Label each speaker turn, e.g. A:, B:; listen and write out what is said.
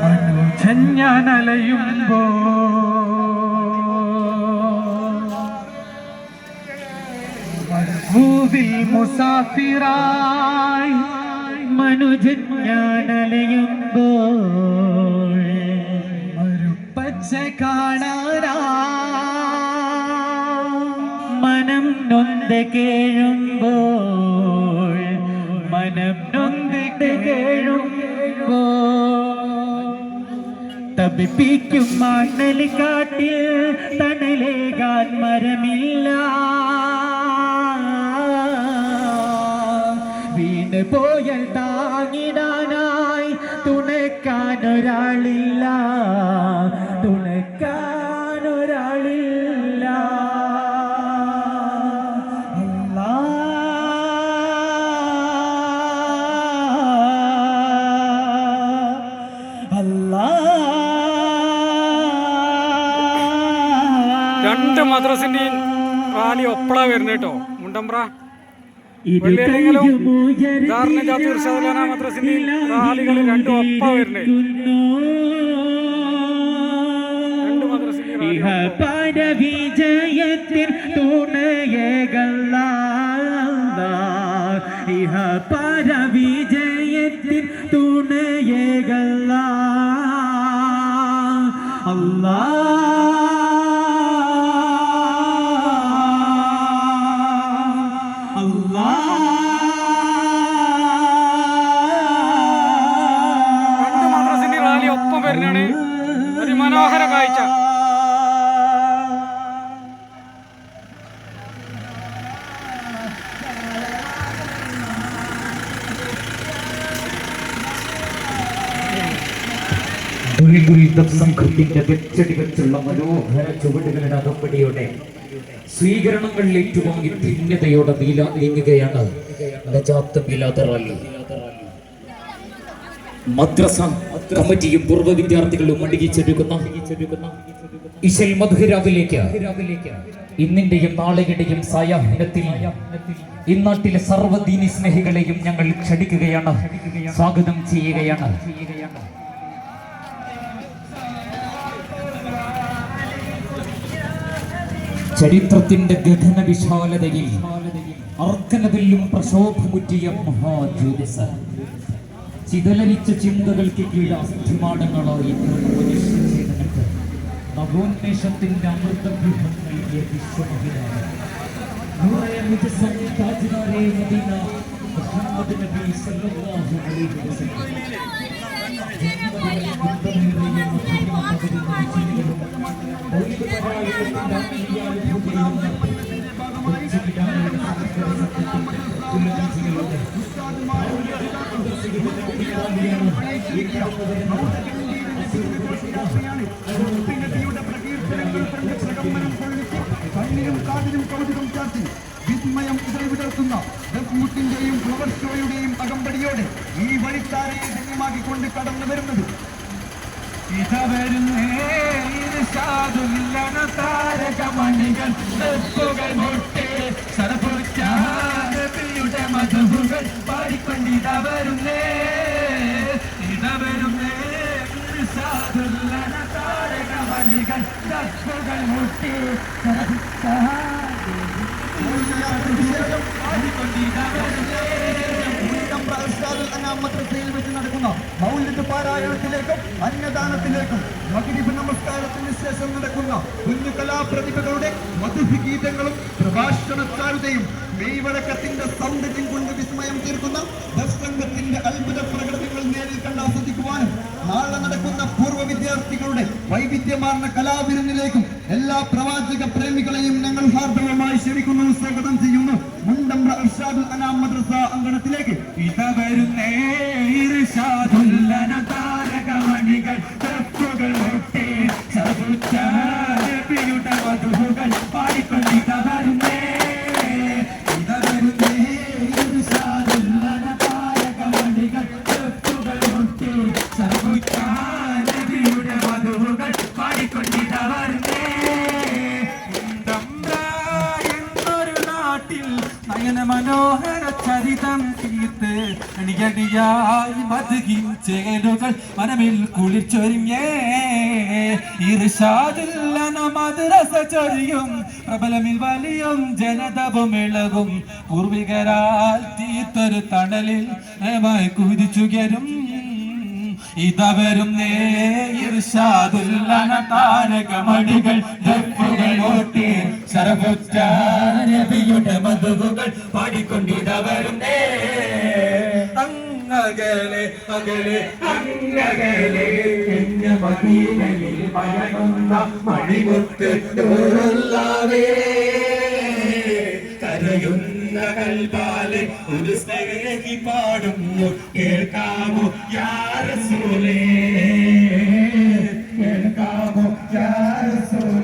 A: മനുജൻ ഞാൻ അലയുമ്പോ ഭൂവിൽ മുസാഫിറായി മനുജൻ ഞാൻ അലയുമ്പോ മരുപ്പച്ച കാണാനാ മനം നൊന്ത് കേഴുമ്പോൾ മനം നൊന്ത് കേഴുമ്പോ തപിപ്പിക്കും മണൽ കാട്ടിൽ തണലേകാൻ മരമില്ല വീണ് പോയാൽ താങ്ങിടാനായി തുണയ്ക്കാനൊരാളില്ല തുണയ്ക്കാനൊരാളില്ല
B: രണ്ട് മദ്രസിന്റെയും റാലി ഒപ്പളാ വരുന്നത് കേട്ടോ. മുണ്ടമ്പ്ര വെള്ളിയല്ലെങ്കിലും ധാരണ ജാതി ഉർഷാദുലാന മദ്രസിന്റെയും റാലികൾ രണ്ടും ഒപ്പാ വരുന്നത്. രണ്ട് മദ്രസിന്റെ
A: വിജയത്തിൽ തുണയേകല്ല ഇഹ പര വിജയത്തിൽ തുണയേകല്ല അല്ലാ
B: രണ്ട് മദ്രസിന്റെ റാലി ഒപ്പം വരുന്നതാണ്. അതിമനോഹര കാഴ്ച.
C: സംഘത്തിന്റെ വെച്ചടി വെച്ചുള്ള മനോഹര ചുവടുകളുടെ അകമ്പടിയോടെ സ്വീകരണങ്ങൾ ഏറ്റുവാങ്ങി ഭിന്നതയോടെ നീങ്ങുകയാണ് മദ്രസ കമ്മിറ്റിയും പൂർവ്വ വിദ്യാർത്ഥികളും അണിയിച്ചൊരുക്കുന്ന ഇശൽ മധുരാവിലേക്ക് ഇന്നിന്റെയും നാളെയുടെയും സായാഹ്നത്തിൽ ഇന്നാട്ടിലെ സർവ്വദീനി സ്നേഹികളെയും ഞങ്ങൾ ക്ഷണിക്കുകയാണ്, സ്വാഗതം ചെയ്യുകയാണ്. ചരിത്രത്തിന്റെ ഗഗന വിശാലതയിൽ അർക്കനവില്ലും പ്രശോഭമുറ്റിയ മഹാജ്യോതിസ ചിതലരിച്ച ചിന്തകൾക്ക് കീഴ് അസ്ഥിമാടങ്ങളായി മനുഷ്യചേതനക്ക് നവോന്മേഷത്തിന്റെ അമൃതഗൃഹം നൽകിയ വിശ്വമഹിനായ മുഹമ്മദ് നബി സല്ലല്ലാഹു അലൈഹി വസല്ലം
D: കണ്ണിനും കാതിനും കൗതുകം ചാർത്തി വിസ്മയം വിടർത്തുന്ന മുട്ടിന്റെയും ഫ്ലവർ ഷോയുടെയും അകമ്പടിയോടെ ഈ വഴിക്കാരെ ധന്യമാക്കിക്കൊണ്ട് കടന്നു വരുന്നത്
A: താരകമണികൾ മധുകൾ പാടിക്കൊണ്ടിത വരുന്നേ താരകമണികൾ മുട്ടി
D: മദ്രസയിൽ വെച്ച് നടക്കുന്ന മൗലിദ് പാരായണത്തിലേക്കും അന്നദാനത്തിലേക്കും മഗ്രിബ് നമസ്കാരത്തിന് ശേഷം നടക്കുന്ന കുഞ്ഞു കലാപ്രതിഭകളുടെ മധുഗീതങ്ങളും പ്രഭാഷണക്കാരുടെയും മെയ്വഴക്കത്തിന്റെ സൗന്ദര്യം കൊണ്ട് വിസ്മയം തീർക്കുന്ന ദർശനത്തിന്റെ അത്ഭുത പ്രകടനങ്ങൾ നേരിൽ കണ്ട് ആസ്വദിക്കുവാനും നാളെ നടക്കുന്ന പൂർവ്വ വിദ്യാർത്ഥികളുടെ വൈവിധ്യമാർന്ന കലാവിരുന്നിലേക്കും എല്ലാ പ്രവാചക പ്രേമികളെയും ഞങ്ങൾ ഹാർദവമായി ക്ഷണിക്കുന്നു, സ്വാഗതം ചെയ്യുന്നു. മുണ്ടമ്പ്ര ഇർഷാദുൽ അനാം മദ്രസ അങ്കണത്തിലേക്ക്
A: താരകമണികൾ പാടിക്കൊണ്ടിത വരുന്നേ എന്നൊരു നാട്ടിൽ നയന മനോഹര ചരി
E: ജീവിതം തീർത്ത് അണിയണിയായി മധുകിൻ ചേലുകൾ മനമിൽ കുളിച്ചൊരുങ്ങേ ഇർഷാദുല്ലന മദ്രസ ചൊരിയും പ്രബലമിൽ വലിയും ജനതവും ഇളകും പൂർവികരാൽ തീർത്തൊരു തണലിൽ നയമായി കുതിച്ചുകരും ഇതവരും ഇർഷാദുല്ലന താരകമണികൾ ദഫുകൾ ഓട്ടി ശരഫുറ്റ നബിയുടെ മധുകൾ പാടിക്കൊണ്ടിതവരും അങ്ങകലെ അകലെ അങ്ങകലെ മദീനയിൽ മയങ്ങുന്ന മണിമുത്ത് നൂറുള്ളവേ കരയുന്ന കൽബാലെ ഒരു സ്നേഹി പാടുന്നു കേൾക്കാമോ യാ റസൂലേ